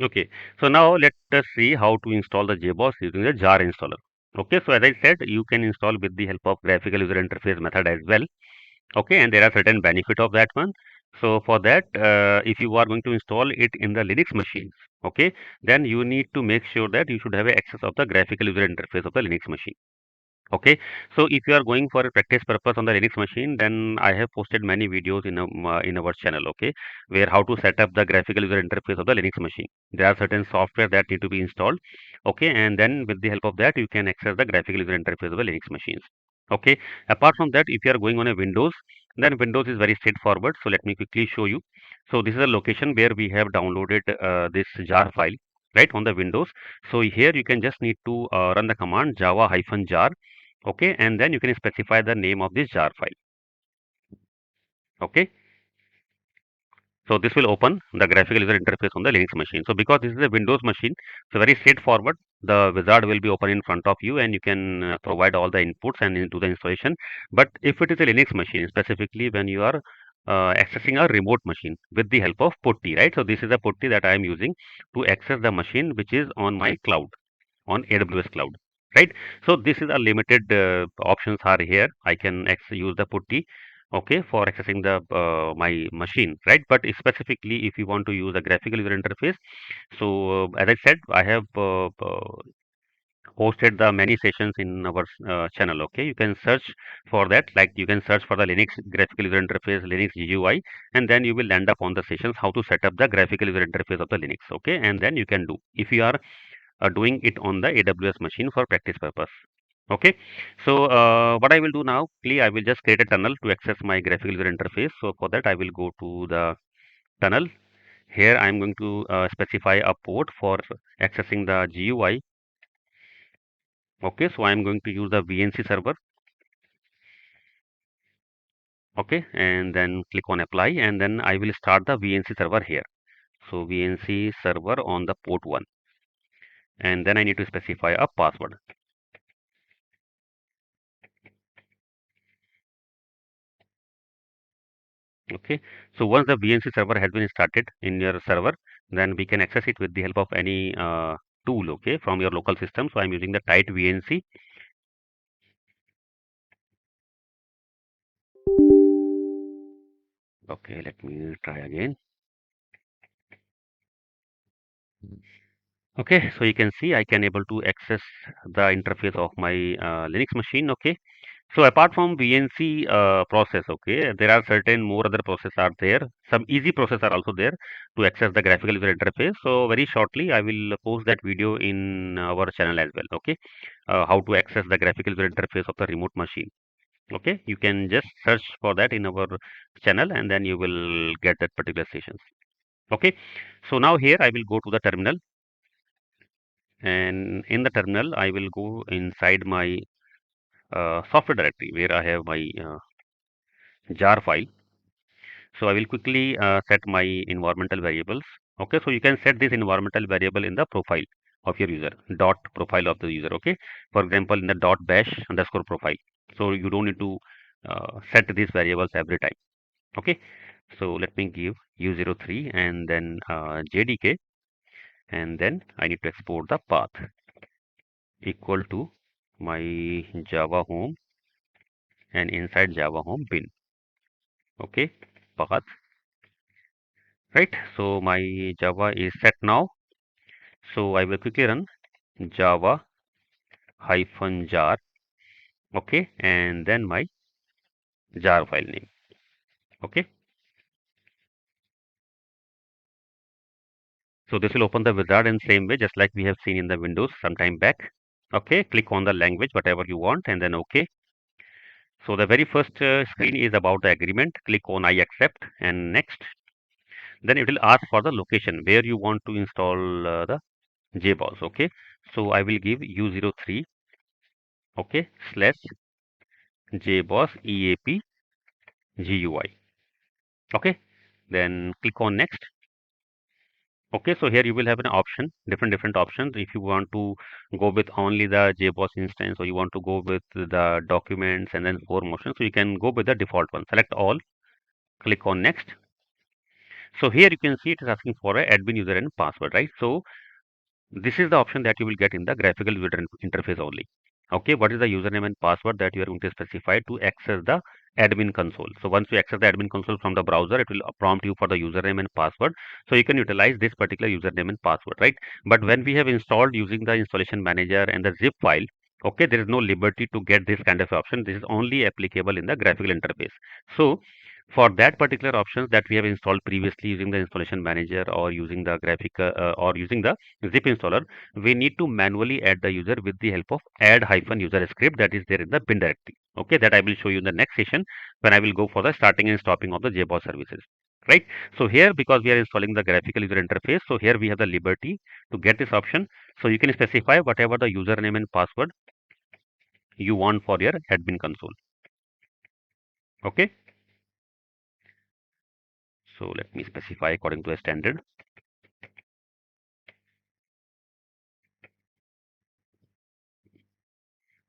Okay, so now let us see how to install the Jboss using the jar installer. Okay, so as I said, you can install with the help of graphical user interface method as well. Okay, and there are certain benefit of that one. So for that, if you are going to install it in the Linux machines, okay, then you need to make sure that you should have access of the graphical user interface of the Linux machine. Okay, so if you are going for a practice purpose on the Linux machine, then I have posted many videos in our channel. Okay, where how to set up the graphical user interface of the Linux machine. There are certain software that need to be installed. Okay, and then with the help of that, you can access the graphical user interface of the Linux machines. Okay, apart from that, if you are going on a Windows, then Windows is very straightforward. So let me quickly show you. So this is a location where we have downloaded this jar file, right, on the Windows. So here you can just need to run the command java-jar. Okay, and then you can specify the name of this jar file. Okay, so this will open the graphical user interface on the Linux machine. So because this is a Windows machine, so very straightforward. The wizard will be open in front of you, and you can provide all the inputs and into the installation. But if it is a Linux machine, specifically when you are accessing a remote machine with the help of putty, right? So this is a putty that I am using to access the machine which is on my cloud, on AWS cloud, right? So this is a limited options are here. I can use the putty, okay, for accessing the my machine, right? But specifically, if you want to use a graphical user interface, so as I said, I have hosted the many sessions in our channel. Okay, you can search for that. Like you can search for the Linux graphical user interface, Linux GUI, and then you will end up on the sessions how to set up the graphical user interface of the Linux. Okay, and then you can do if you are doing it on the AWS machine for practice purpose. Okay, so what I will do now, I will just create a tunnel to access my graphical user interface. So for that, I will go to the tunnel. Here, I am going to specify a port for accessing the GUI. Okay, so I am going to use the VNC server. Okay, and then click on apply, and then I will start the VNC server here. So VNC server on the port 1, and then I need to specify a password. Okay, so once the VNC server has been started in your server, then we can access it with the help of any tool, okay, from your local system. So I'm using the tight VNC. Okay, let me try again. Okay, so you can see I can able to access the interface of my Linux machine. Okay, so apart from VNC process, okay, there are certain more other process are there. Some easy process are also there to access the graphical user interface. So very shortly, I will post that video in our channel as well. Okay, how to access the graphical user interface of the remote machine. Okay, you can just search for that in our channel, and then you will get that particular sessions. Okay, so now here I will go to the terminal, and in the terminal I will go inside my software directory where I have my jar file. So I will quickly set my environmental variables. Okay, so you can set this environmental variable in the profile of your user, dot profile of the user. Okay, for example, in the dot bash underscore profile. So you don't need to set these variables every time. Okay, so let me give u03 and then jdk, and then I need to export the path equal to my Java home, and inside Java home bin. Okay, path, right? So my Java is set now. So I will quickly run java hyphen jar. Okay, and then my jar file name. Okay, so this will open the wizard in same way, just like we have seen in the Windows some time back. Okay, click on the language, whatever you want, and then OK. So the very first screen is about the agreement. Click on I accept and next. Then it will ask for the location where you want to install the Jboss. Okay, so I will give u03, okay, slash Jboss EAP GUI. Okay, then click on next. Okay, so here you will have an option, different options. If you want to go with only the Jboss instance, or you want to go with the documents and then four motion, so you can go with the default one. Select all, click on next. So here you can see it is asking for a admin user and password, right? So this is the option that you will get in the graphical user interface only. Okay, what is the username and password that you are going to specify to access the admin console? So once you access the admin console from the browser, it will prompt you for the username and password. So you can utilize this particular username and password, right? But when we have installed using the installation manager and the zip file, okay, there is no liberty to get this kind of option. This is only applicable in the graphical interface. So for that particular options that we have installed previously using the installation manager or using the or using the zip installer, we need to manually add the user with the help of add-user script that is there in the bin directory. Okay, that I will show you in the next session when I will go for the starting and stopping of the Jboss services. Right. So here, because we are installing the graphical user interface, so here we have the liberty to get this option. So you can specify whatever the username and password you want for your admin console. Okay. So let me specify according to a standard.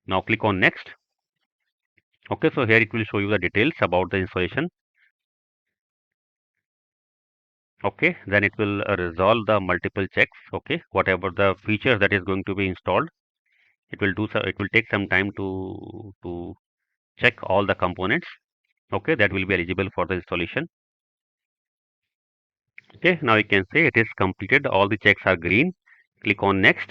Now click on next. Okay, so here it will show you the details about the installation. Okay, then it will resolve the multiple checks. Okay, whatever the features that is going to be installed, it will do so. It will take some time to check all the components. Okay, that will be eligible for the installation. Okay, now you can say it is completed. All the checks are green. Click on next.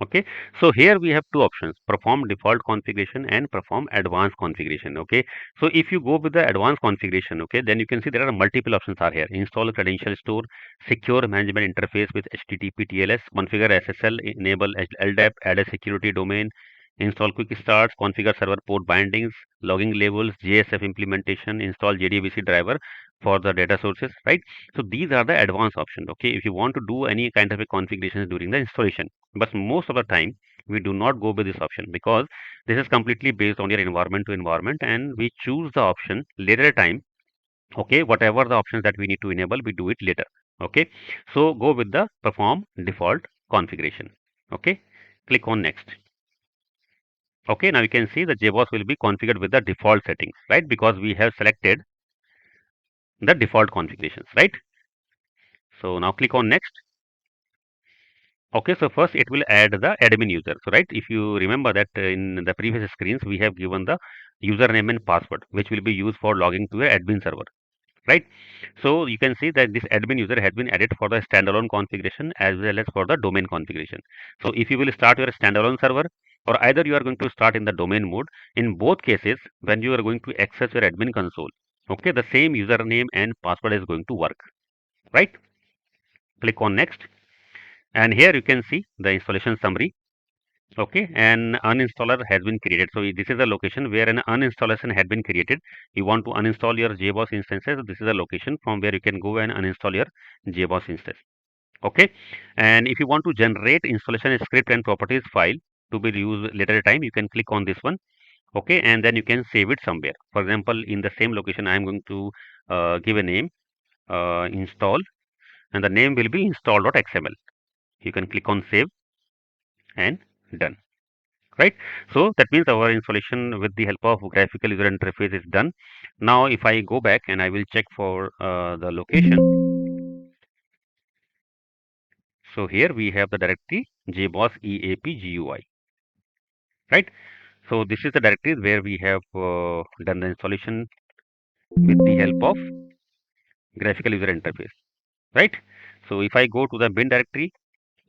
Okay, so here we have two options: perform default configuration and perform advanced configuration. Okay, so if you go with the advanced configuration, okay, then you can see there are multiple options are here: install a credential store, secure management interface with HTTP TLS, configure SSL, enable LDAP, add a security domain, install quick starts, configure server port bindings, logging labels, JSF implementation, install JDBC driver for the data sources, right? So these are the advanced options. Okay, if you want to do any kind of a configuration during the installation, but most of the time we do not go with this option because this is completely based on your environment to environment, and we choose the option later time. Okay, whatever the options that we need to enable, we do it later. Okay, so go with the perform default configuration. Okay, click on next. Okay, now you can see the Jboss will be configured with the default settings, right? Because we have selected the default configurations, right? So now click on next. Okay, so first it will add the admin user. So right, if you remember that in the previous screens we have given the username and password, which will be used for logging to a admin server, right? So you can see that this admin user has been added for the standalone configuration as well as for the domain configuration. So if you will start your standalone server, or either you are going to start in the domain mode, in both cases when you are going to access your admin console, okay, the same username and password is going to work, right? Click on next, and here you can see the installation summary. Okay, an uninstaller has been created. So this is a location where an uninstallation had been created. You want to uninstall your Jboss instances. This is a location from where you can go and uninstall your Jboss instance. Okay, and if you want to generate installation script and properties file to be used later time, you can click on this one. Okay, and then you can save it somewhere. For example, in the same location, I am going to give a name, install, and the name will be install.xml. You can click on save and done. Right, so that means our installation with the help of graphical user interface is done. Now if I go back and I will check for the location, so here we have the directory jboss eap gui, right? So this is the directory where we have done the installation with the help of graphical user interface, right? So if I go to the bin directory,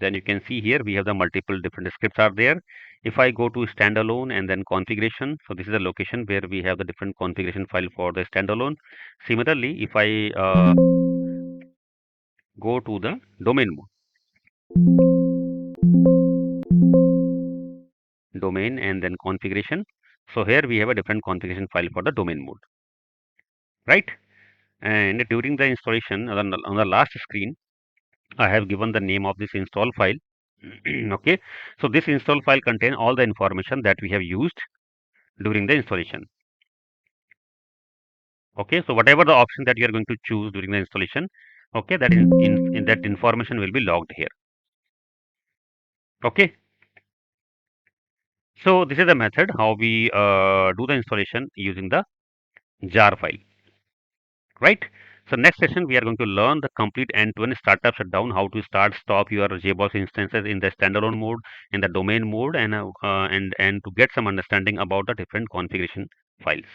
then you can see here we have the multiple different scripts are there. If I go to standalone and then configuration, so this is the location where we have the different configuration file for the standalone. Similarly, if I go to the domain mode, domain and then configuration, so here we have a different configuration file for the domain mode, right? And during the installation on the last screen, I have given the name of this install file. Okay, so this install file contain all the information that we have used during the installation. Okay, so whatever the option that you are going to choose during the installation, okay, that in that information will be logged here. Okay, so this is the method how we do the installation using the jar file, right? So next session, we are going to learn the complete end-to-end startup shutdown, how to start, stop your JBoss instances in the standalone mode, in the domain mode, and to get some understanding about the different configuration files.